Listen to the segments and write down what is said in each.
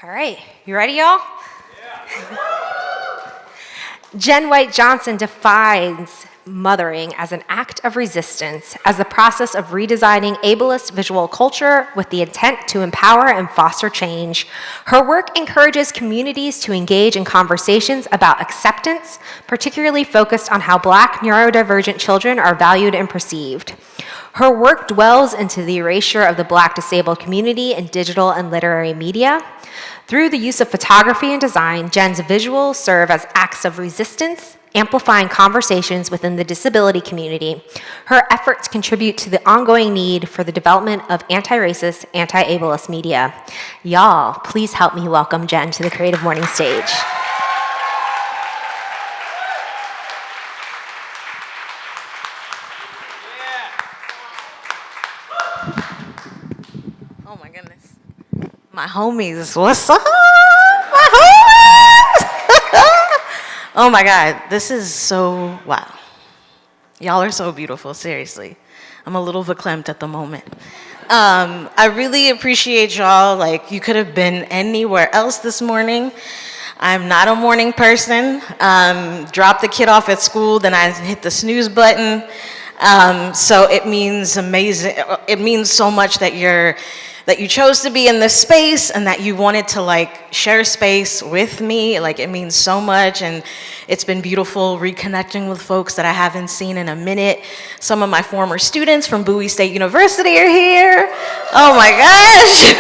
All right, you ready, y'all? Jen White Johnson defines mothering as an act of resistance, as the process of redesigning ableist visual culture with the intent to empower and foster change. Her work encourages communities to engage in conversations about acceptance, particularly focused on how Black neurodivergent children are valued and perceived. Her work dwells into the erasure of the Black disabled community in digital and literary media. Through the use of photography and design, Jen's visuals serve as acts of resistance, amplifying conversations within the disability community. Her efforts contribute to the ongoing need for the development of anti-racist, anti-ableist media. Y'all, please help me welcome Jen to the Creative Morning stage. Oh my goodness. My homies, what's up? My homies! Oh my God, this is so, wow. Y'all are so beautiful, seriously. I'm a little verklempt at the moment. I really appreciate y'all. Like, you could have been anywhere else this morning. I'm not a morning person. Dropped the kid off at school, then I hit the snooze button. So it means amazing. It means so much that you chose to be in this space and that you wanted to like share space with me. Like, it means so much, and it's been beautiful reconnecting with folks that I haven't seen in a minute. Some of my former students from Bowie State University are here. Oh my gosh.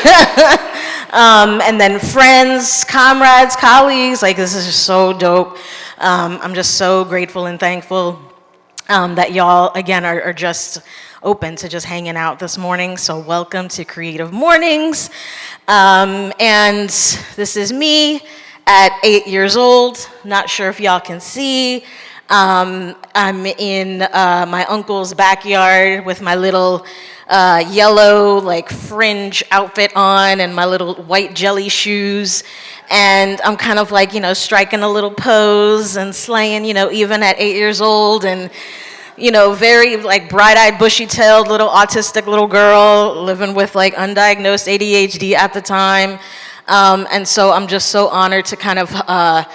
And then friends, comrades, colleagues, like this is just so dope. I'm just so grateful and thankful that y'all, again, are just open to just hanging out this morning. So welcome to Creative Mornings. And this is me at 8 years old. Not sure if y'all can see. I'm in my uncle's backyard with my little yellow like fringe outfit on and my little white jelly shoes. And I'm kind of like, striking a little pose and slaying, even at 8 years old. And very like bright-eyed, bushy-tailed little autistic little girl living with like undiagnosed ADHD at the time. And so I'm just so honored to kind of, I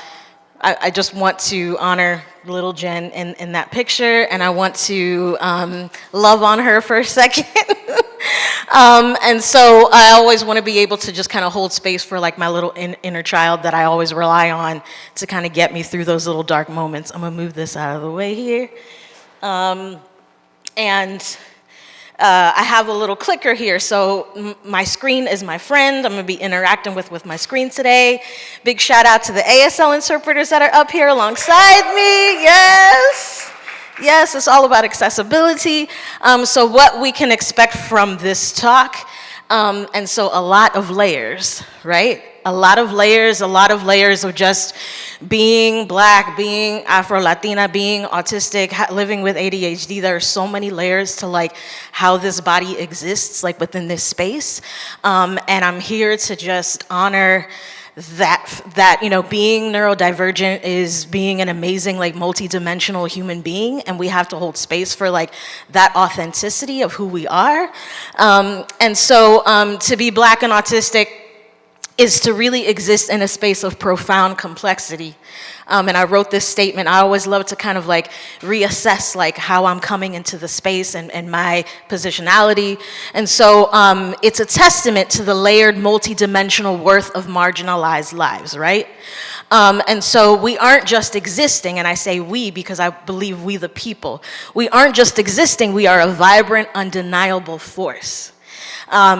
just want to honor little Jen in that picture, and I want to love on her for a second. And so I always want to be able to just kind of hold space for like my little inner child that I always rely on to kind of get me through those little dark moments. I'm gonna move this out of the way here. I have a little clicker here, so my screen is my friend. I'm gonna be interacting with my screen today. Big shout out to the ASL interpreters that are up here alongside me, yes! Yes, it's all about accessibility. So what we can expect from this talk, and so a lot of layers, right? A lot of layers of just being Black, being Afro-Latina, being autistic, living with ADHD. There are so many layers to like how this body exists like within this space. And I'm here to just honor that being neurodivergent is being an amazing like multi-dimensional human being, and we have to hold space for like that authenticity of who we are. And so to be Black and autistic is to really exist in a space of profound complexity. And I wrote this statement. I always love to kind of like reassess like how I'm coming into the space and my positionality. And so it's a testament to the layered multidimensional worth of marginalized lives, right? And so we aren't just existing, and I say we because I believe we the people. We aren't just existing, we are a vibrant, undeniable force.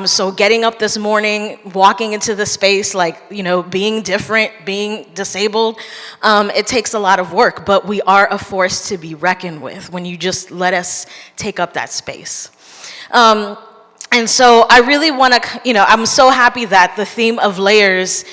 So getting up this morning, walking into the space, like, being different, being disabled, it takes a lot of work, but we are a force to be reckoned with when you just let us take up that space. And so I really want to, I'm so happy that the theme of layers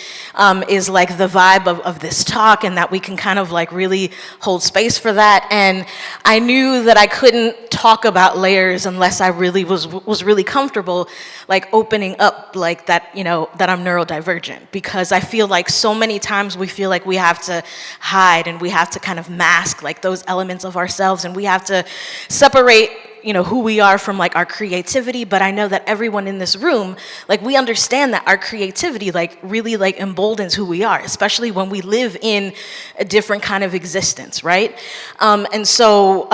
is like the vibe of this talk, and that we can kind of like really hold space for that. And I knew that I couldn't talk about layers unless I really was really comfortable like opening up like that, that I'm neurodivergent, because I feel like so many times we feel like we have to hide and we have to kind of mask like those elements of ourselves, and we have to separate who we are from like our creativity, but I know that everyone in this room, like we understand that our creativity like really like emboldens who we are, especially when we live in a different kind of existence, right? And so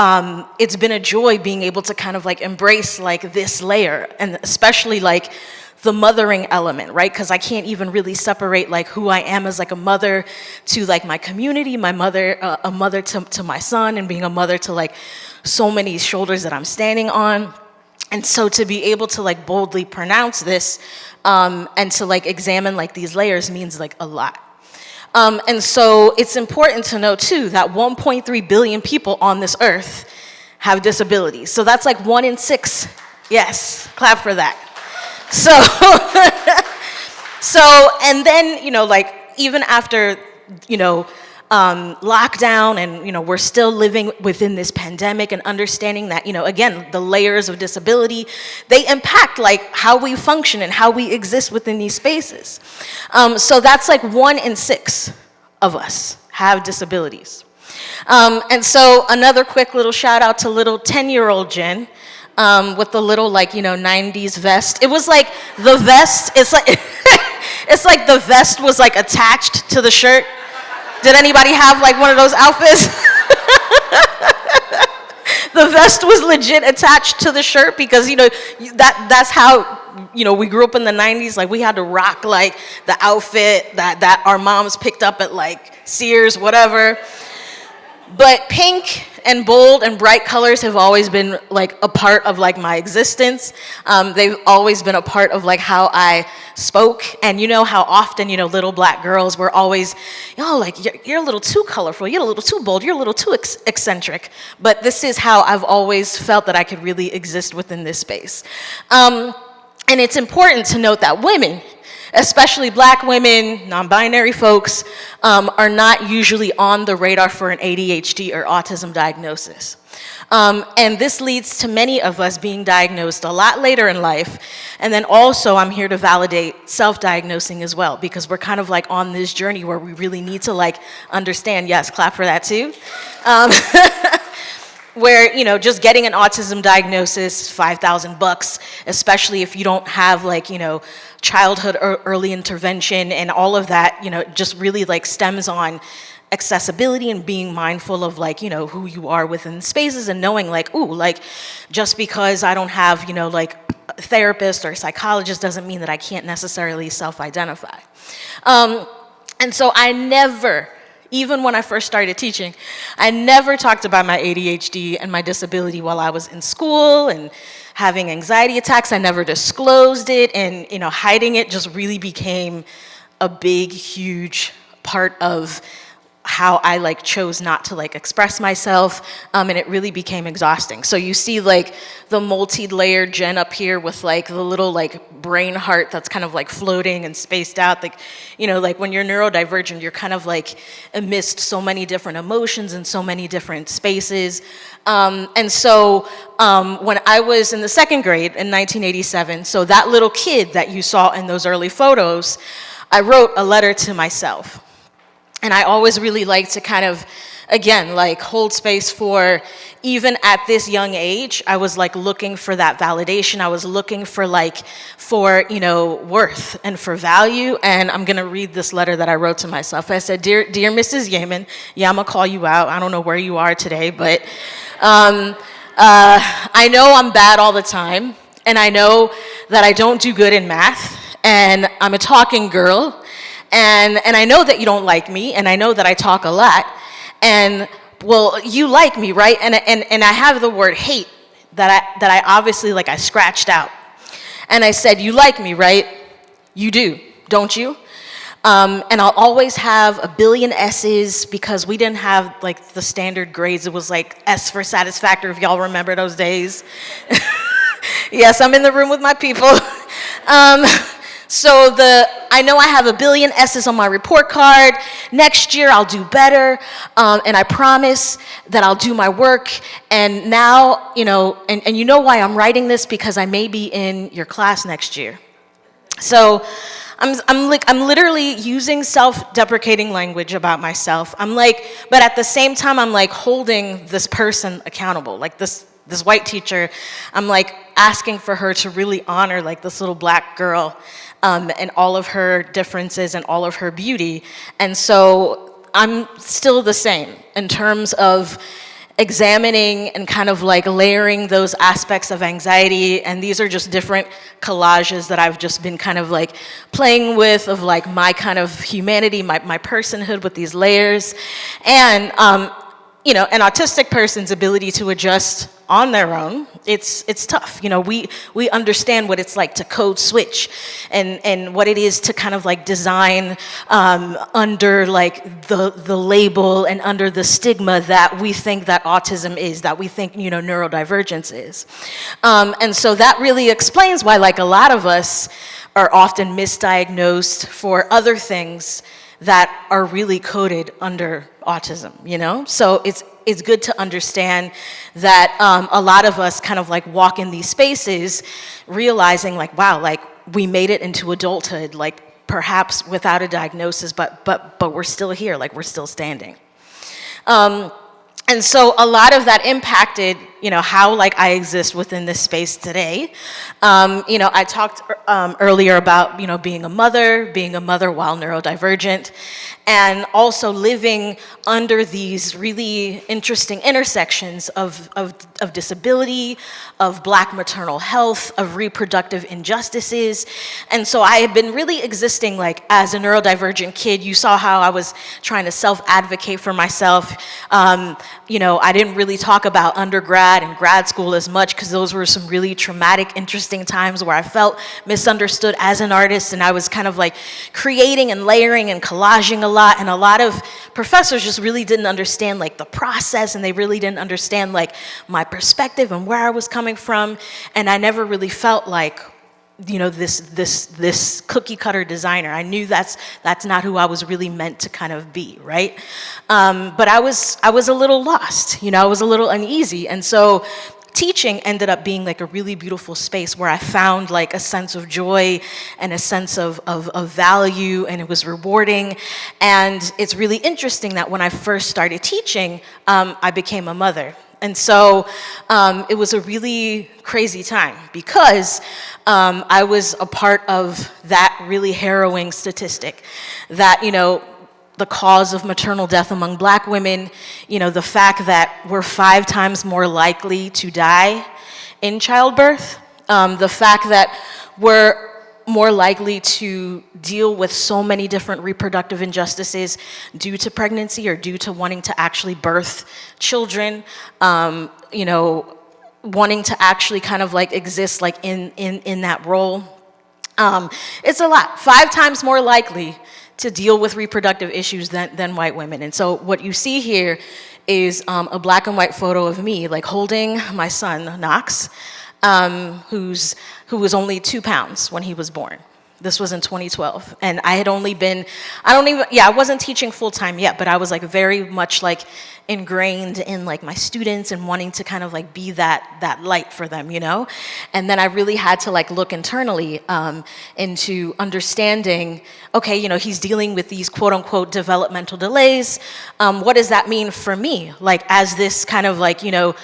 it's been a joy being able to kind of like embrace like this layer, and especially like the mothering element, right? Because I can't even really separate like who I am as like a mother to like my community, my mother, a mother to my son, and being a mother to like so many shoulders that I'm standing on. And so to be able to like boldly pronounce this and to like examine like these layers means like a lot. And so it's important to know too that 1.3 billion people on this earth have disabilities. So that's like 1 in 6. Yes, clap for that. So, and then, like, even after, lockdown and, we're still living within this pandemic and understanding that, again, the layers of disability, they impact, like, how we function and how we exist within these spaces. So that's like 1 in 6 of us have disabilities. And so another quick little shout out to little 10-year-old Jen. With the little 90s vest. It was like the vest, it's like it's like the vest was like attached to the shirt. Did anybody have like one of those outfits? The vest was legit attached to the shirt because that's how we grew up in the 90s. Like we had to rock like the outfit that our moms picked up at like Sears, whatever. But pink and bold and bright colors have always been like a part of like my existence. They've always been a part of like how I spoke. And how often, little black girls were always, like you're a little too colorful, you're a little too bold, you're a little too eccentric. But this is how I've always felt that I could really exist within this space. And it's important to note that women, especially black women, non-binary folks, are not usually on the radar for an ADHD or autism diagnosis. And this leads to many of us being diagnosed a lot later in life. And then also I'm here to validate self-diagnosing as well, because we're kind of like on this journey where we really need to like understand, yes, clap for that too. Where, just getting an autism diagnosis, $5,000, especially if you don't have like, childhood or early intervention and all of that, just really like stems on accessibility and being mindful of like, who you are within spaces and knowing like, ooh, like just because I don't have, like a therapist or a psychologist doesn't mean that I can't necessarily self-identify. And so I never, even when I first started teaching, I never talked about my ADHD and my disability while I was in school and having anxiety attacks. I never disclosed it, and hiding it just really became a big, huge part of how I like chose not to like express myself, and it really became exhausting. So you see like the multi-layered Jen up here with like the little like brain heart that's kind of like floating and spaced out. Like, like when you're neurodivergent, you're kind of like amidst so many different emotions and so many different spaces. And so when I was in the 2nd grade in 1987, so that little kid that you saw in those early photos, I wrote a letter to myself. And I always really like to kind of, again, like hold space for, even at this young age, I was like looking for that validation. I was looking for worth and for value. And I'm gonna read this letter that I wrote to myself. I said, Dear Mrs. Yeaman, yeah, I'm gonna call you out. I don't know where you are today, but I know I'm bad all the time. And I know that I don't do good in math. And I'm a talking girl. And I know that you don't like me, and I know that I talk a lot, and well, you like me, right? And I have the word hate that I obviously like I scratched out, and I said, you like me, right? You do, don't you? And I'll always have a billion S's because we didn't have like the standard grades. It was like S for satisfactory, if y'all remember those days. Yes, I'm in the room with my people. So I know I have a billion S's on my report card. Next year I'll do better, and I promise that I'll do my work. And now, and you know why I'm writing this, because I may be in your class next year. So I'm literally using self-deprecating language about myself. But at the same time, I'm like holding this person accountable. Like this this white teacher, I'm like asking for her to really honor like this little black girl and all of her differences and all of her beauty. And so I'm still the same in terms of examining and kind of like layering those aspects of anxiety. And these are just different collages that I've just been kind of like playing with of like my kind of humanity, my personhood with these layers. And, you know, an autistic person's ability to adjust on their own, it's tough. You know, we understand what it's like to code switch and what it is to kind of like design under like the label and under the stigma that we think that autism is, that we think, you know, neurodivergence is. And so that really explains why like a lot of us are often misdiagnosed for other things that are really coded under autism, you know? So it's good to understand that a lot of us kind of like walk in these spaces realizing like, wow, like we made it into adulthood, like perhaps without a diagnosis, but we're still here, like we're still standing. And so a lot of that impacted, you know, how like I exist within this space today. You know, I talked earlier about, you know, being a mother while neurodivergent, and also living under these really interesting intersections of disability, of Black maternal health, of reproductive injustices. And so I had been really existing like as a neurodivergent kid. You saw how I was trying to self-advocate for myself. You know, I didn't really talk about undergrad and grad school as much because those were some really traumatic, interesting times where I felt misunderstood as an artist, and I was kind of like creating and layering and collaging a lot, and a lot of professors just really didn't understand like the process, and they really didn't understand like my perspective and where I was coming from, and I never really felt like, you know, this cookie cutter designer. I knew that's not who I was really meant to kind of be, right? But I was a little lost, you know, I was a little uneasy. And so teaching ended up being like a really beautiful space where I found like a sense of joy and a sense of value, and it was rewarding. And it's really interesting that when I first started teaching, I became a mother. And so it was a really crazy time because I was a part of that really harrowing statistic that, you know, the cause of maternal death among Black women, you know, the fact that we're 5 times more likely to die in childbirth, the fact that we're more likely to deal with so many different reproductive injustices due to pregnancy or due to wanting to actually birth children, you know, wanting to actually kind of like exist like in that role. It's a lot. 5 times more likely to deal with reproductive issues than white women. And so what you see here is a black and white photo of me like holding my son, Knox, who was only 2 pounds when he was born. This was in 2012. And I had only been, I wasn't teaching full time yet, but I was like very much like ingrained in like my students and wanting to kind of like be that light for them, you know? And then I really had to like look internally into understanding, okay, you know, he's dealing with these quote unquote developmental delays. What does that mean for me? Like as this kind of like, you know,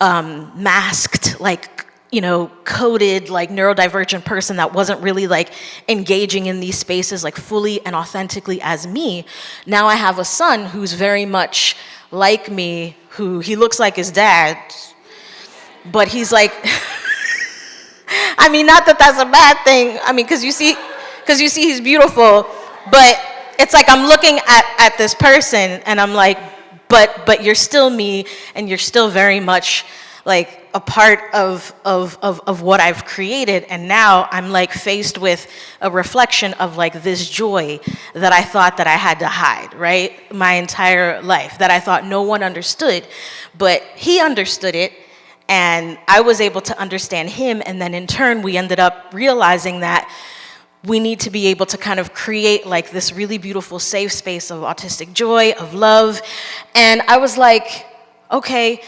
masked, like, you know, coded, like neurodivergent person that wasn't really like engaging in these spaces like fully and authentically as me. Now I have a son who's very much like me, who he looks like his dad, but he's like, I mean, not that that's a bad thing. I mean, because you see he's beautiful, but it's like I'm looking at this person and I'm like, but you're still me, and you're still very much like a part of what I've created. And now I'm like faced with a reflection of like this joy that I thought that I had to hide, right? My entire life, that I thought no one understood, but he understood it, and I was able to understand him. And then in turn, we ended up realizing that we need to be able to kind of create like this really beautiful safe space of autistic joy, of love. And I was like, okay,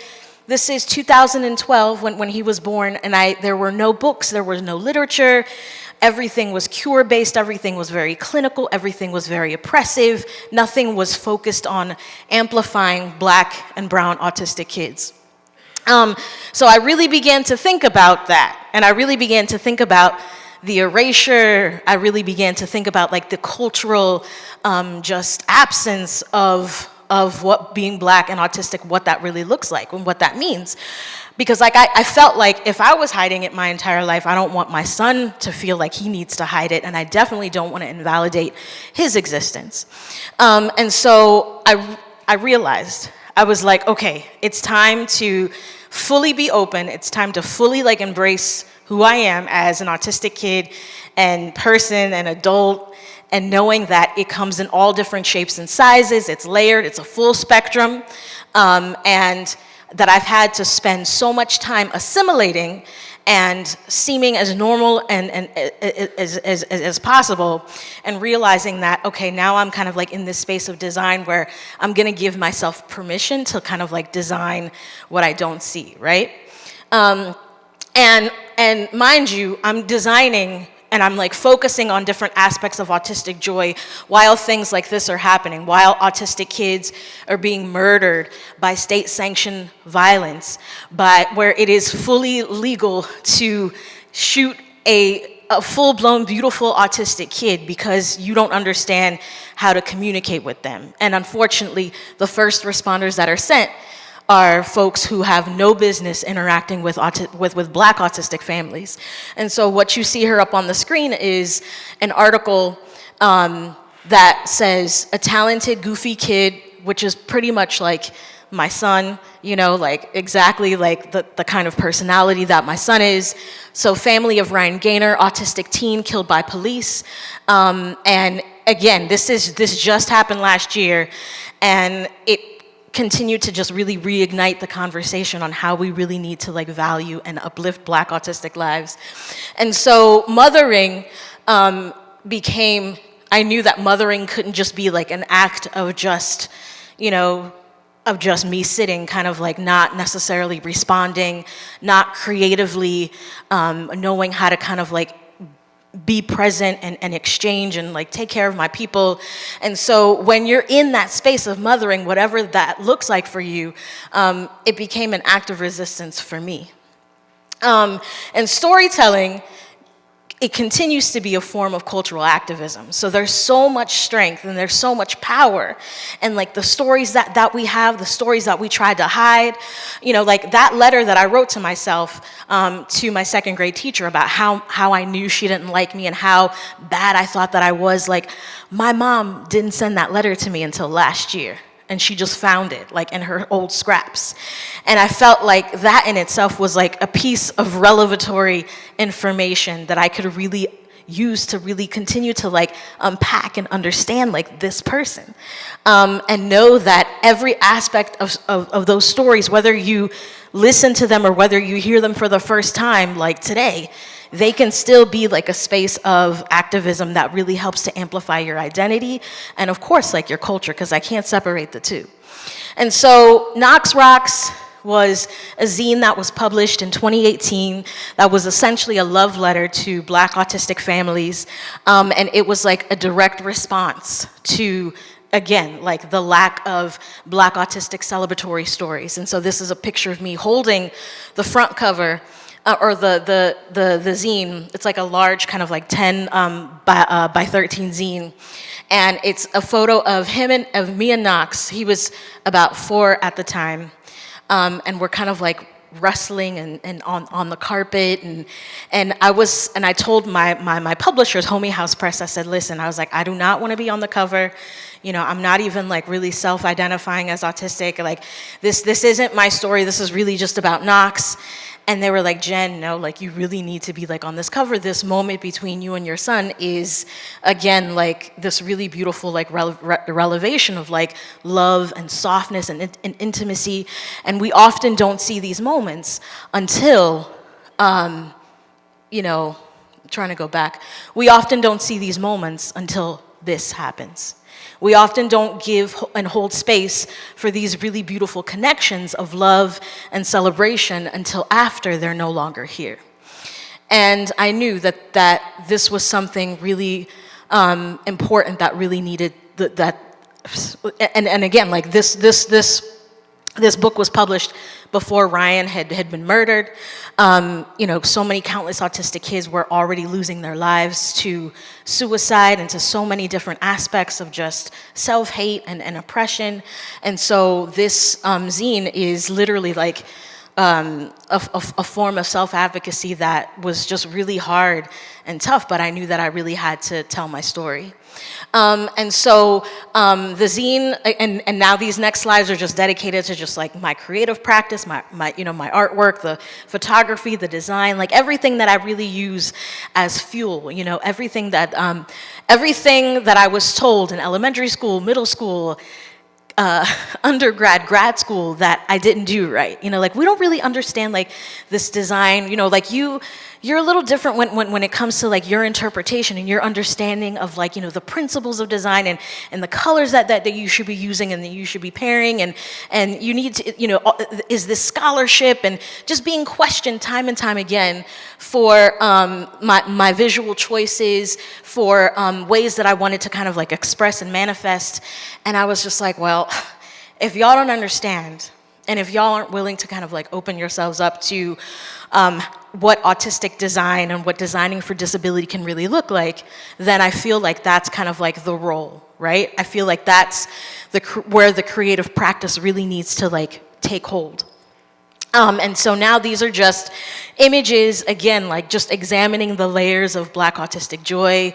this is 2012 when he was born, and there were no books, there was no literature, everything was cure-based, everything was very clinical, everything was very oppressive, nothing was focused on amplifying Black and brown autistic kids. So I really began to think about that, and I really began to think about the erasure. I really began to think about like the cultural just absence of what being Black and autistic, what that really looks like and what that means. Because like I felt like if I was hiding it my entire life, I don't want my son to feel like he needs to hide it, and I definitely don't want to invalidate his existence. And so I realized, I was like, okay, it's time to fully be open. It's time to fully like embrace who I am as an autistic kid and person and adult, and knowing that it comes in all different shapes and sizes, it's layered, it's a full spectrum, and that I've had to spend so much time assimilating and seeming as normal and as possible, and realizing that, okay, now I'm kind of like in this space of design where I'm gonna give myself permission to kind of like design what I don't see, right? And mind you, I'm designing and I'm like focusing on different aspects of autistic joy while things like this are happening, while autistic kids are being murdered by state-sanctioned violence, but where it is fully legal to shoot a full-blown, beautiful autistic kid because you don't understand how to communicate with them. And unfortunately, the first responders that are sent are folks who have no business interacting with Black autistic families. And so what you see here up on the screen is an article that says, a talented, goofy kid, which is pretty much like my son, you know, like exactly like the kind of personality that my son is. So family of Ryan Gaynor, autistic teen killed by police. And again, this just happened last year, and it continue to just really reignite the conversation on how we really need to like value and uplift Black autistic lives. And so mothering became, I knew that mothering couldn't just be like an act of just, you know, of just me sitting, kind of like not necessarily responding, not creatively knowing how to kind of like be present and exchange and like take care of my people. And so when you're in that space of mothering, whatever that looks like for you, it became an act of resistance for me. And storytelling, it continues to be a form of cultural activism. So there's so much strength and there's so much power. And like the stories that we have, the stories that we tried to hide, you know, like that letter that I wrote to myself, to my second grade teacher about how I knew she didn't like me and how bad I thought that I was, like my mom didn't send that letter to me until last year. And she just found it, like in her old scraps. And I felt like that in itself was like a piece of revelatory information that I could really use to really continue to like unpack and understand like this person. And know that every aspect of those stories, whether you listen to them or whether you hear them for the first time, like today, they can still be like a space of activism that really helps to amplify your identity and of course like your culture, because I can't separate the two. And so Knox Rocks was a zine that was published in 2018 that was essentially a love letter to Black autistic families, and it was like a direct response to, again, like the lack of Black autistic celebratory stories. And so this is a picture of me holding the front cover or the zine. It's like a large kind of like 10 by 13 zine. And it's a photo of me and Knox. He was about 4 at the time. And we're kind of like wrestling and on the carpet. And I told my publishers, Homie House Press, I said, listen, I was like, I do not want to be on the cover. You know, I'm not even like really self-identifying as autistic. Like this isn't my story. This is really just about Knox. And they were like, Jen, no, like you really need to be like on this cover. This moment between you and your son is, again, like this really beautiful like relevation of like love and softness and intimacy. And we often don't see these moments until, you know, I'm trying to go back. We often don't see these moments until this happens. We often don't give and hold space for these really beautiful connections of love and celebration until after they're no longer here. And I knew that this was something really important that really needed that. And again, like this This book was published before Ryan had been murdered. So many countless autistic kids were already losing their lives to suicide and to so many different aspects of just self-hate and oppression. And so this zine is literally like a form of self-advocacy that was just really hard and tough, but I knew that I really had to tell my story. And so the zine, and now these next slides are just dedicated to just like my creative practice, my artwork, the photography, the design, like everything that I really use as fuel, everything that I was told in elementary school, middle school, undergrad, grad school that I didn't do right. Like we don't really understand like this design, like you're a little different when it comes to like your interpretation and your understanding of like, the principles of design and the colors that you should be using and that you should be pairing and you need to, is this scholarship and just being questioned time and time again for my visual choices, for ways that I wanted to kind of like express and manifest. And I was just like, well, if y'all don't understand, and if y'all aren't willing to kind of like open yourselves up to what autistic design and what designing for disability can really look like, then I feel like that's kind of like the role, right? I feel like that's where the creative practice really needs to like take hold. And so now these are just images, again, like just examining the layers of Black autistic joy,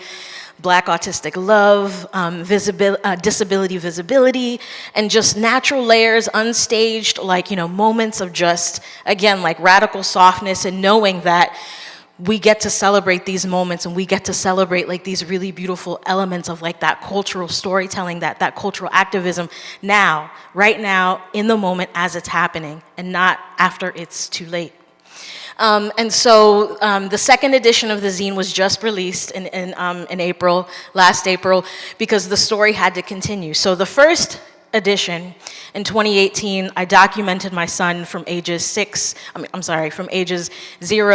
Black autistic love, disability visibility, and just natural layers, unstaged, like, moments of just, again, like radical softness and knowing that we get to celebrate these moments and we get to celebrate like these really beautiful elements of like that cultural storytelling, that cultural activism now, right now, in the moment as it's happening and not after it's too late. And so the second edition of the zine was just released in April, last April, because the story had to continue. So the first edition in 2018, I documented my son from ages 0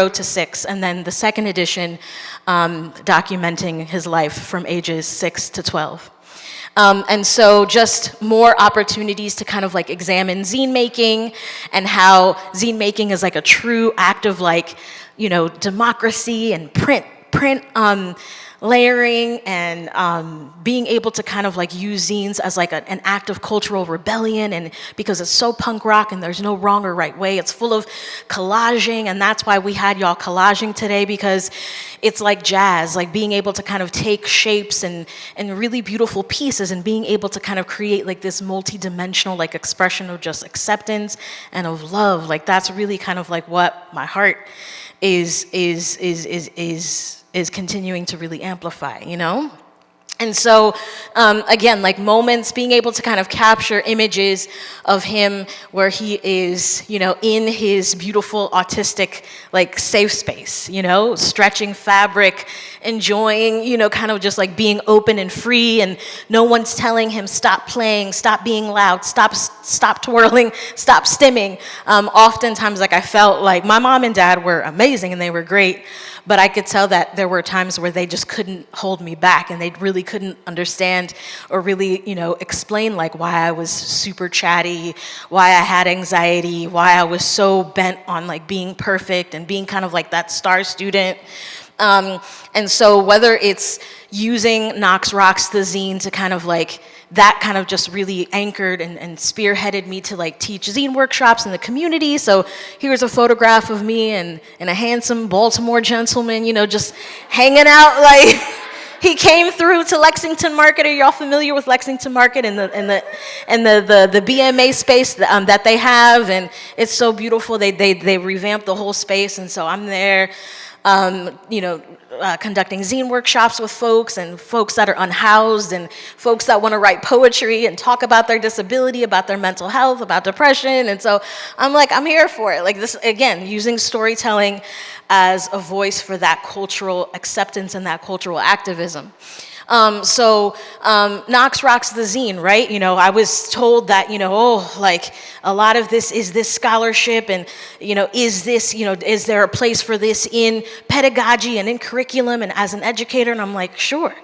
to 6, and then the second edition documenting his life from ages 6 to 12. And so just more opportunities to kind of like examine zine making and how zine making is like a true act of like, democracy and print layering and being able to kind of like use zines as like an act of cultural rebellion, and because it's so punk rock and there's no wrong or right way, it's full of collaging, and that's why we had y'all collaging today, because it's like jazz, like being able to kind of take shapes and really beautiful pieces and being able to kind of create like this multi-dimensional like expression of just acceptance and of love. Like that's really kind of like what my heart is continuing to really amplify, And so, again, like moments, being able to kind of capture images of him where he is, in his beautiful autistic, like safe space, stretching fabric, enjoying, kind of just like being open and free, and no one's telling him stop playing, stop being loud, stop twirling, stop stimming. Oftentimes, like I felt like my mom and dad were amazing and they were great, but I could tell that there were times where they just couldn't hold me back and they really couldn't understand or really, explain like why I was super chatty, why I had anxiety, why I was so bent on like being perfect and being kind of like that star student. And so whether it's using Knox Rocks, the zine, to kind of like, that kind of just really anchored and spearheaded me to like teach zine workshops in the community. So here's a photograph of me and a handsome Baltimore gentleman, just hanging out. Like he came through to Lexington Market. Are y'all familiar with Lexington Market and the BMA space that they have? And it's so beautiful. They revamped the whole space, and so I'm there. Conducting zine workshops with folks and folks that are unhoused and folks that want to write poetry and talk about their disability, about their mental health, about depression. And so I'm like, I'm here for it. Like this, again, using storytelling as a voice for that cultural acceptance and that cultural activism. Knox Rocks the zine, right? You know, I was told that, you know, oh, like a lot of this is this scholarship and, you know, is this, you know, is there a place for this in pedagogy and in curriculum and as an educator? And I'm like, sure.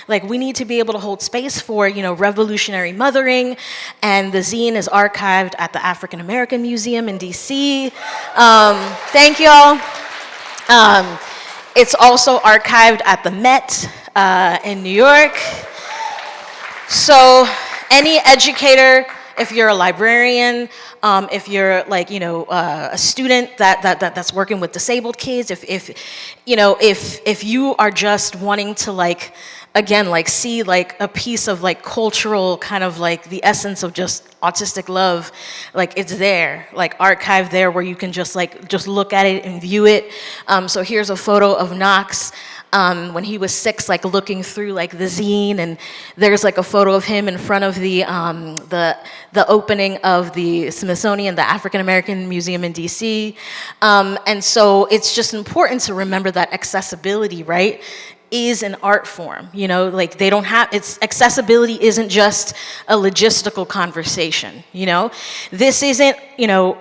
Like, we need to be able to hold space for, you know, revolutionary mothering, and the zine is archived at the African American Museum in DC. Thank y'all. It's also archived at the Met in New York. So any educator, if you're a librarian, if you're like, you know, a student that's working with disabled kids, if you know, if you are just wanting to like, again, like see like a piece of like cultural kind of like the essence of just autistic love, like it's there, like archived there where you can just like, just look at it and view it. So here's a photo of Knox when he was 6, like looking through like the zine, and there's like a photo of him in front of the opening of the Smithsonian, the African American Museum in DC. And so it's just important to remember that accessibility, right, is an art form. You know, like they don't have, it's accessibility isn't just a logistical conversation, you know? This isn't, you know,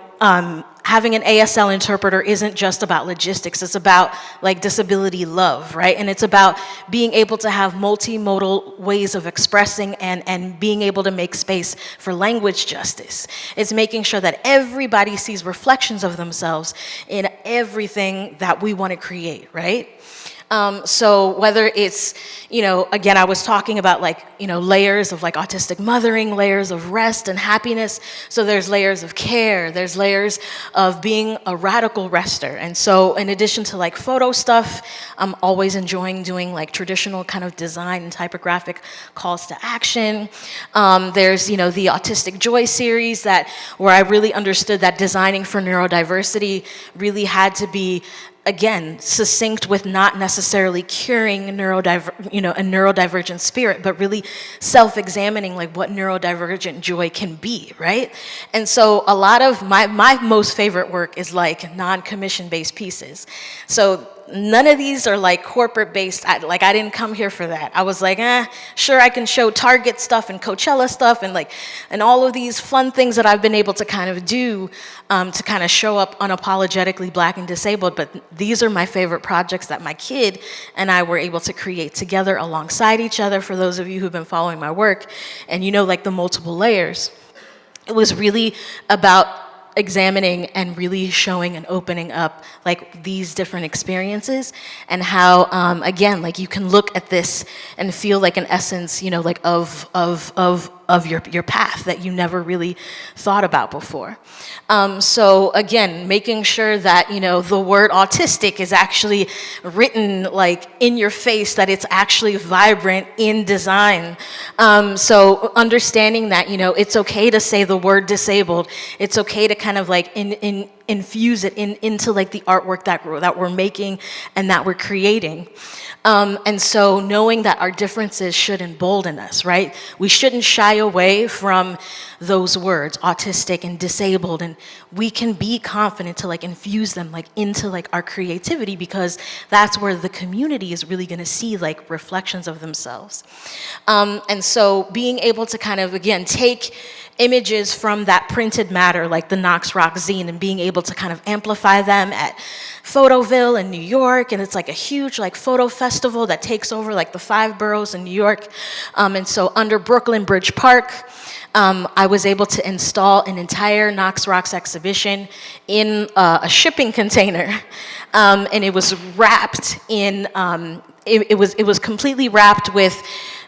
having an ASL interpreter isn't just about logistics, it's about like disability love, right? And it's about being able to have multimodal ways of expressing and being able to make space for language justice. It's making sure that everybody sees reflections of themselves in everything that we want to create, right? So whether it's, you know, again, I was talking about like, you know, layers of like autistic mothering, layers of rest and happiness. So there's layers of care, there's layers of being a radical rester. And so in addition to like photo stuff, I'm always enjoying doing like traditional kind of design and typographic calls to action. There's, you know, the Autistic Joy series where I really understood that designing for neurodiversity really had to be, again, succinct with not necessarily curing a neurodivergent spirit, but really self-examining like what neurodivergent joy can be, right? And so a lot of my most favorite work is like non-commission based pieces. So none of these are like corporate based. Like I didn't come here for that. I was like, sure, I can show Target stuff and Coachella stuff and all of these fun things that I've been able to kind of do to kind of show up unapologetically Black and disabled. But these are my favorite projects that my kid and I were able to create together alongside each other. For those of you who've been following my work, and you know, like the multiple layers, it was really about examining and really showing and opening up like these different experiences, and how again, like you can look at this and feel like an essence, you know, like of your path that you never really thought about before. So again, making sure that, you know, the word autistic is actually written like in your face, that it's actually vibrant in design. So understanding that, you know, it's okay to say the word disabled. It's okay to kind of like infuse it into like the artwork that we're making and that we're creating. And so knowing that our differences should embolden us, right? We shouldn't shy away from those words, autistic and disabled, and we can be confident to like infuse them like into like our creativity, because that's where the community is really gonna see like reflections of themselves. And so being able to kind of, again, take images from that printed matter, like the Knox Rock zine, and being able to kind of amplify them at Photoville in New York, and it's like a huge like photo festival that takes over like the 5 boroughs in New York. And so under Brooklyn Bridge Park, I was able to install an entire Knox Rocks exhibition in a shipping container, and it was wrapped in, it was completely wrapped with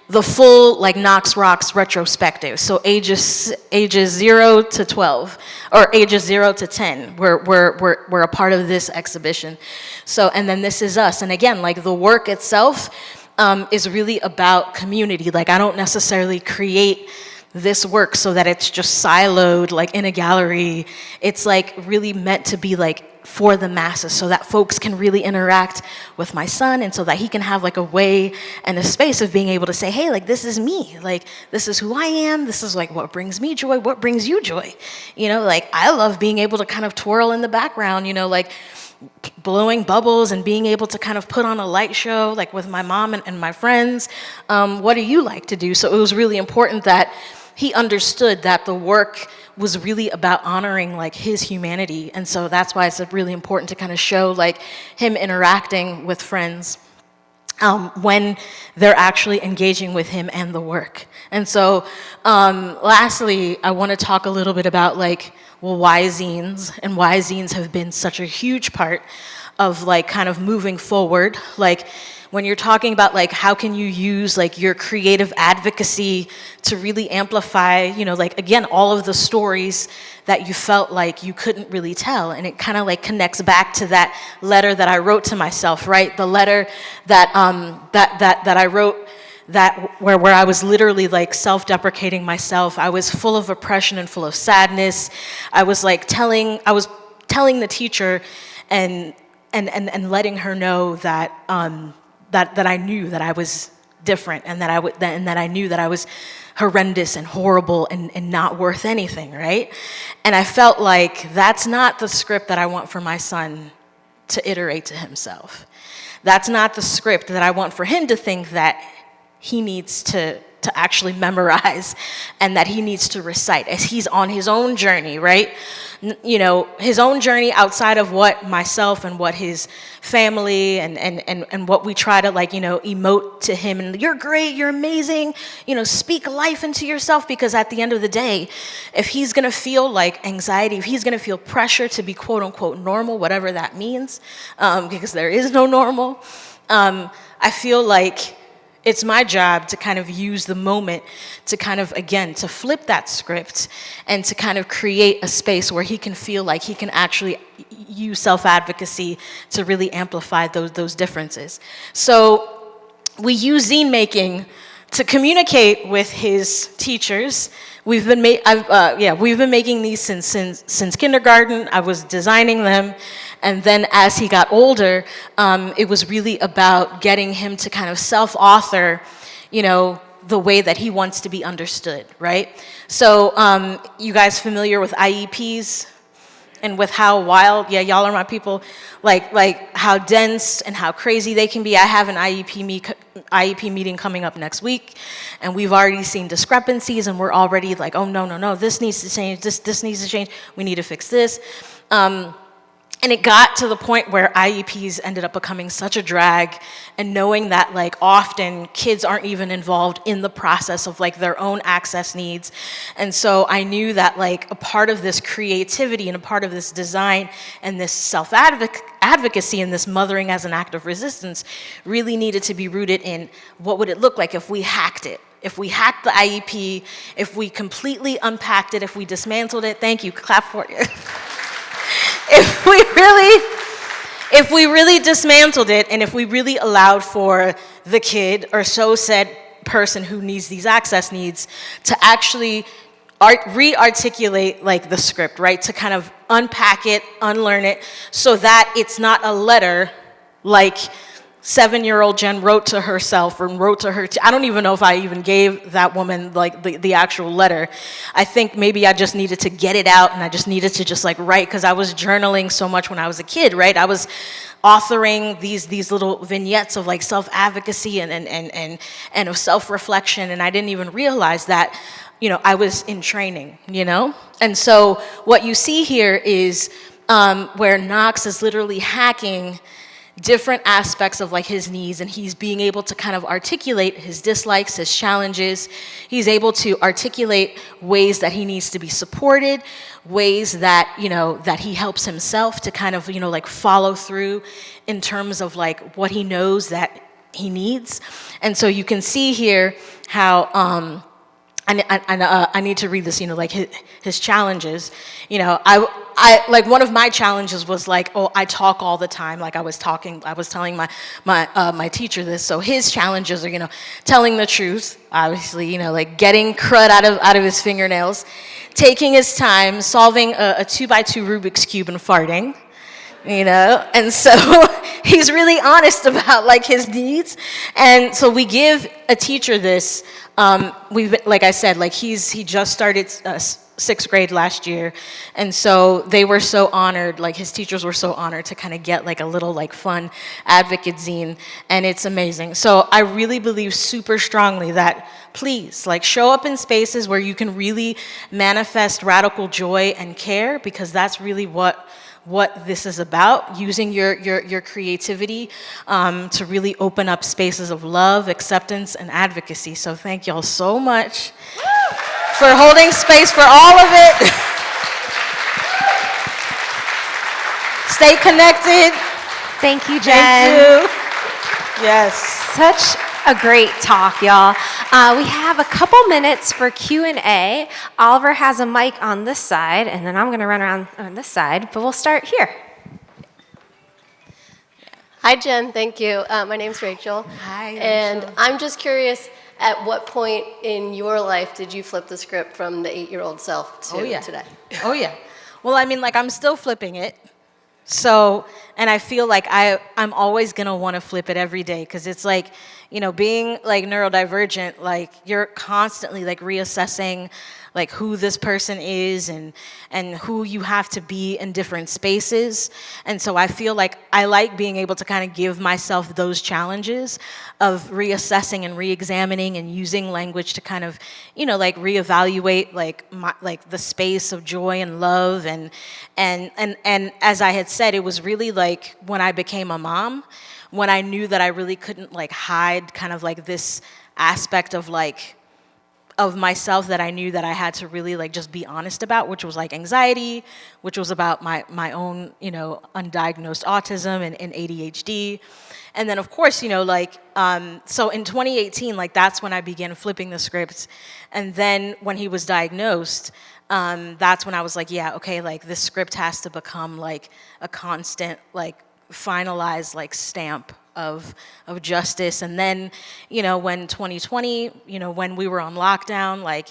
the full like Knox Rocks retrospective. So ages 0 to 12, or ages 0 to 10, were a part of this exhibition. So, and then This Is Us. And again, like the work itself is really about community. Like I don't necessarily create this work so that it's just siloed like in a gallery. It's like really meant to be like for the masses, so that folks can really interact with my son, and so that he can have like a way and a space of being able to say, hey, like this is me, like this is who I am, this is like what brings me joy, what brings you joy. You know, like I love being able to kind of twirl in the background, you know, like blowing bubbles and being able to kind of put on a light show, like with my mom and my friends. What do you like to do? So it was really important that he understood that the work was really about honoring like his humanity. And so that's why it's really important to kind of show like him interacting with friends when they're actually engaging with him and the work. And so lastly, I want to talk a little bit about like, well, why zines and why zines have been such a huge part of like kind of moving forward. Like when you're talking about like how can you use like your creative advocacy to really amplify, you know, like again, all of the stories that you felt like you couldn't really tell. And it kind of like connects back to that letter that I wrote to myself, right? The letter that that I wrote that where I was literally like self-deprecating myself. I was full of oppression and full of sadness. I was telling the teacher and letting her know that that I knew that I was different and that I knew that I was horrendous and horrible and not worth anything, right? And I felt like that's not the script that I want for my son to iterate to himself. That's not the script that I want for him to think that he needs to actually memorize and that he needs to recite as he's on his own journey, right? You know, his own journey outside of what myself and what his family and what we try to like, you know, emote to him and you're great, you're amazing, you know, speak life into yourself, because at the end of the day, if he's gonna feel like anxiety, if he's gonna feel pressure to be quote unquote normal, whatever that means, because there is no normal, I feel like it's my job to kind of use the moment to kind of, again, to flip that script and to kind of create a space where he can feel like he can actually use self-advocacy to really amplify those differences. So we use zine making to communicate with his teachers. We've been making these since kindergarten. I was designing them. And then as he got older, it was really about getting him to kind of self-author, you know, the way that he wants to be understood, right? So you guys familiar with IEPs and with how wild, yeah, y'all are my people, like how dense and how crazy they can be. I have an IEP meeting coming up next week, and we've already seen discrepancies, and we're already like, oh, no, this needs to change, this needs to change, we need to fix this. And it got to the point where IEPs ended up becoming such a drag, and knowing that like often kids aren't even involved in the process of like their own access needs. And so I knew that like a part of this creativity and a part of this design and this self-advocacy and this mothering as an act of resistance really needed to be rooted in what would it look like if we hacked it. If we hacked the IEP, if we completely unpacked it, if we dismantled it. Thank you, clap for it. If we really dismantled it, and if we really allowed for the kid or so said person who needs these access needs to actually re-articulate like the script, right? To kind of unpack it, unlearn it, so that it's not a letter like 7-year-old Jen wrote to herself and wrote to her. I don't even know if I even gave that woman like the actual letter. I think maybe I just needed to get it out, and I just needed to just like write, because I was journaling so much when I was a kid, right? I was authoring these little vignettes of like self-advocacy and of self-reflection, and I didn't even realize that, you know, I was in training, you know? And so what you see here is where Knox is literally hacking different aspects of like his needs, and he's being able to kind of articulate his dislikes, his challenges. He's able to articulate ways that he needs to be supported, ways that, you know, that he helps himself to kind of, you know, like follow through in terms of like what he knows that he needs. And so you can see here how I need to read this, you know, like his challenges. You know, I like one of my challenges was like, oh, I talk all the time. Like I was telling my teacher this. So his challenges are, you know, telling the truth, obviously, you know, like getting crud out of his fingernails, taking his time, solving a 2x2 Rubik's Cube and farting. You know, and so he's really honest about like his needs. And so we give a teacher this. Like I said, like he just started 6th grade last year. And so they were so honored, like his teachers were so honored to kind of get like a little like fun advocate zine, and it's amazing. So I really believe super strongly that please like show up in spaces where you can really manifest radical joy and care, because that's really what this is about, using your creativity to really open up spaces of love, acceptance, and advocacy. So thank y'all so much for holding space for all of it. Stay connected. Thank you, Jen. Thank you. Yes. Such a great talk, y'all. We have a couple minutes for Q&A. Oliver has a mic on this side, and then I'm going to run around on this side, but we'll start here. Hi, Jen. Thank you. My name's Rachel. Hi, Rachel. And I'm just curious, at what point in your life did you flip the script from the 8-year-old self to today? Oh, yeah. Well, I mean, like, I'm still flipping it. So, and I feel like I'm always going to want to flip it every day, because it's like, you know, being like neurodivergent, like you're constantly like reassessing like who this person is and who you have to be in different spaces. And so I feel like I like being able to kind of give myself those challenges of reassessing and reexamining and using language to kind of, you know, like reevaluate like the space of joy and love. And as I had said, it was really like when I became a mom, when I knew that I really couldn't like hide kind of like this aspect of like of myself that I knew that I had to really like just be honest about, which was like anxiety, which was about my own, you know, undiagnosed autism and ADHD. And then of course, you know, like, so in 2018, like that's when I began flipping the script. And then when he was diagnosed, that's when I was like, yeah, okay, like this script has to become like a constant, like finalized like stamp of justice. And then, you know, when 2020, you know, when we were on lockdown, like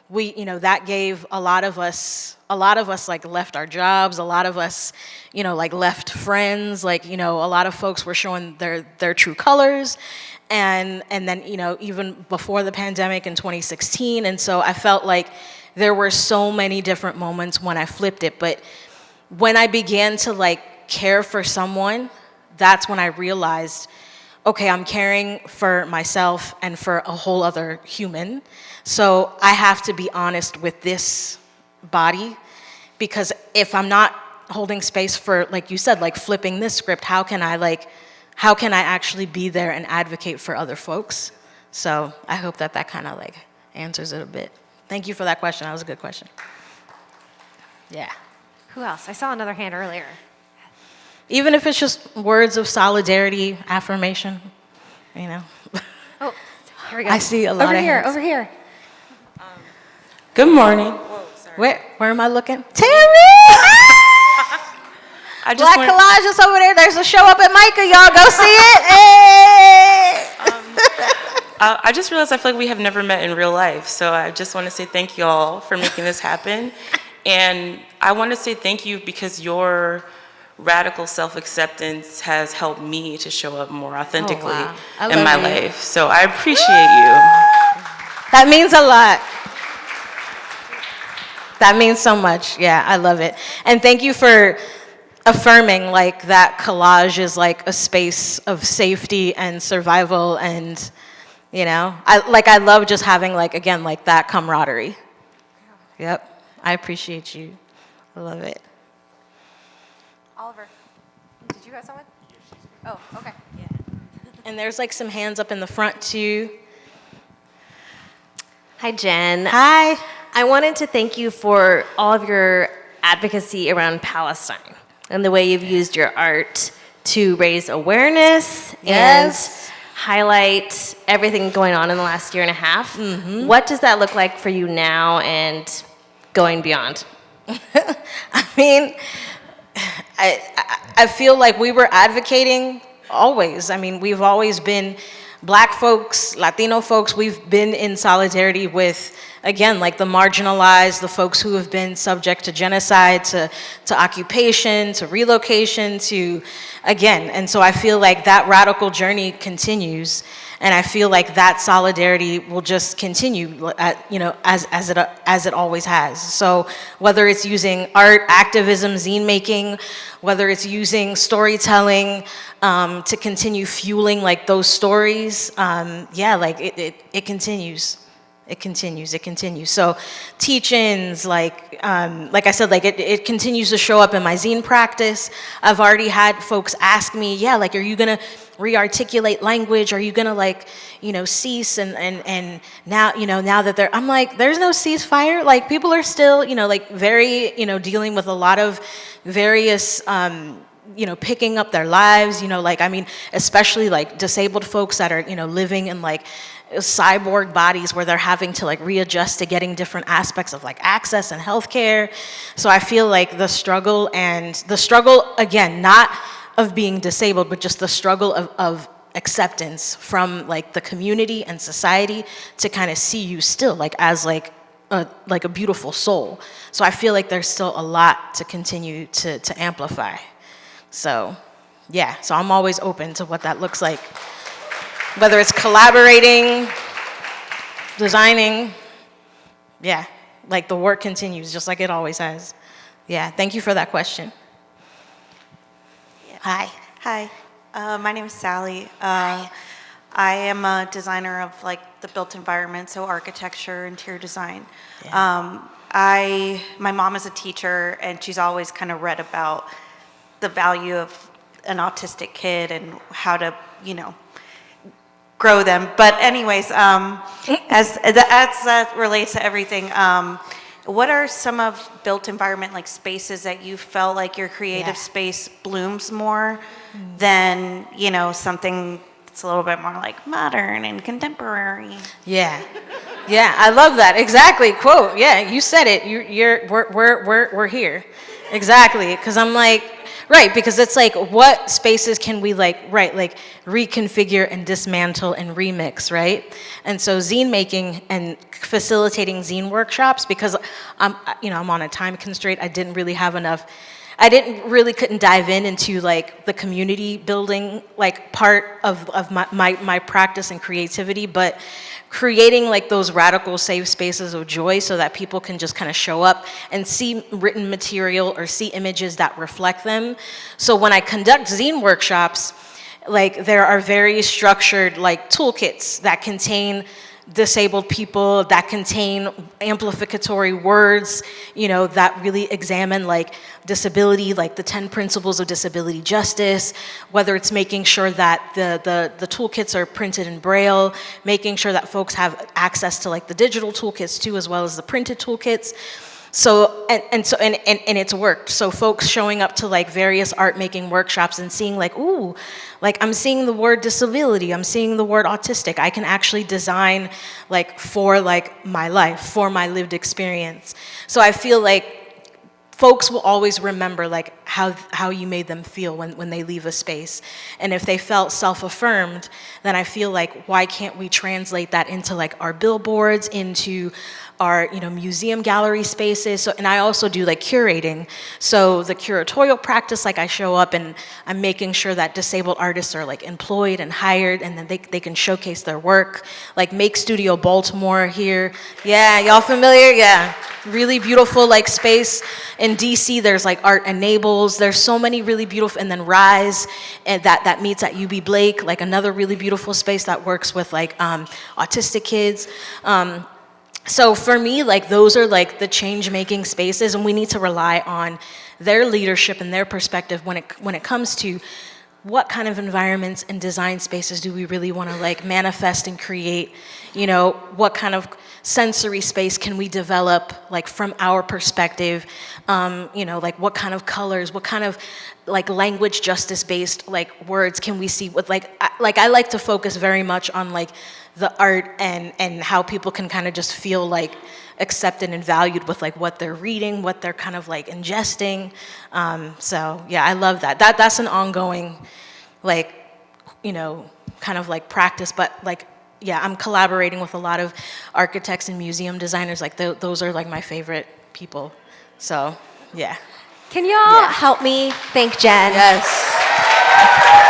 we, you know, that gave a lot of us like left our jobs, a lot of us, you know, like left friends, like, you know, a lot of folks were showing their true colors. And then, you know, even before the pandemic in 2016. And so I felt like there were so many different moments when I flipped it. But when I began to like care for someone, that's when I realized, okay, I'm caring for myself and for a whole other human. So I have to be honest with this body, because if I'm not holding space for, like you said, like flipping this script, how can I actually be there and advocate for other folks? So I hope that kind of like answers it a bit. Thank you for that question. That was a good question. Yeah. Who else? I saw another hand earlier. Even if it's just words of solidarity, affirmation, you know. Oh, here we go. I see a lot over of here, hands. over here. Good morning. Where am I looking? Tammy! I just Black want- collage is over there. There's a show up at Micah. Y'all go see it. Hey! I just realized I feel like we have never met in real life, so I just want to say thank you all for making this happen. And I want to say thank you because your radical self-acceptance has helped me to show up more authentically I in my love you. life. So I appreciate you. That means a lot. That means so much. Yeah, I love it. And thank you for affirming like that collage is like a space of safety and survival, and you know, I love just having like, again, like that camaraderie. Yep, I appreciate you. I love it. Oliver, did you have someone? Oh, okay. Yeah. And there's like some hands up in the front too. Hi, Jen. Hi. I wanted to thank you for all of your advocacy around Palestine and the way you've used your art to raise awareness Yes. and highlight everything going on in the last year and a half. Mm-hmm. What does that look like for you now and going beyond? I mean, I feel like we were advocating always. I mean, we've always been Black folks, Latino folks, we've been in solidarity with, again, like the marginalized, the folks who have been subject to genocide, to occupation, to relocation, to, again, and so I feel like that radical journey continues, and I feel like that solidarity will just continue, as it always has. So whether it's using art, activism, zine making, whether it's using storytelling to continue fueling like those stories, it continues. It continues. So teach-ins, like I said, like it continues to show up in my zine practice. I've already had folks ask me, are you gonna re-articulate language? Are you gonna cease? And now that I'm like, there's no ceasefire. Like people are still, very, dealing with a lot of various, picking up their lives, especially like disabled folks that are, living in like cyborg bodies where they're having to like readjust to getting different aspects of like access and healthcare. So I feel like the struggle, again, not of being disabled, but just the struggle of acceptance from like the community and society to kind of see you still like as like a beautiful soul. So I feel like there's still a lot to continue to amplify. So yeah, so I'm always open to what that looks like. Whether it's collaborating, designing, like the work continues just like it always has. Yeah, thank you for that question. Yeah. Hi, my name is Sally. I am a designer of like the built environment, so architecture, interior design. Yeah. My mom is a teacher, and she's always kind of read about the value of an autistic kid and how to, grow them. But anyways, as that relates to everything, what are some of built environment like spaces that you felt like your creative space blooms more than, something that's a little bit more like modern and contemporary? Yeah, I love that. Exactly. Quote. Yeah, you said it. We're here. Exactly. Because I'm like, right, because it's like, what spaces can we reconfigure and dismantle and remix, right? And so zine making and facilitating zine workshops, because I'm on a time constraint, couldn't dive into like the community building like part of my practice and creativity, but creating like those radical safe spaces of joy so that people can just kind of show up and see written material or see images that reflect them. So when I conduct zine workshops, like there are very structured like toolkits that contain disabled people, that contain amplificatory words, that really examine like disability, like the 10 principles of disability justice, whether it's making sure that the toolkits are printed in Braille, making sure that folks have access to like the digital toolkits too, as well as the printed toolkits. So, and it's worked. So folks showing up to like various art making workshops and seeing like, ooh, like I'm seeing the word disability, I'm seeing the word autistic. I can actually design like for like my life, for my lived experience. So I feel like folks will always remember like how you made them feel when they leave a space. And if they felt self-affirmed, then I feel like, why can't we translate that into like our billboards, into our museum gallery spaces? So, and I also do like curating. So the curatorial practice, like I show up and I'm making sure that disabled artists are like employed and hired, and then they can showcase their work. Like Make Studio Baltimore here. Yeah, y'all familiar? Yeah. Really beautiful like space. In DC, there's like Art Enables. There's so many really beautiful, and then Rise, and that meets at UB Blake, like another really beautiful space that works with like autistic kids. So for me, like those are like the change-making spaces, and we need to rely on their leadership and their perspective when it comes to what kind of environments and design spaces do we really want to like manifest and create? What kind of sensory space can we develop like from our perspective? Like what kind of colors, what kind of like language justice-based like words can we see with I like to focus very much on like the art and how people can kind of just feel like accepted and valued with like what they're reading, what they're kind of like ingesting. So yeah, I love that. That's an ongoing like, kind of like practice, but like, yeah, I'm collaborating with a lot of architects and museum designers. Like those are like my favorite people. So, yeah. Can y'all help me thank Jen? Yes.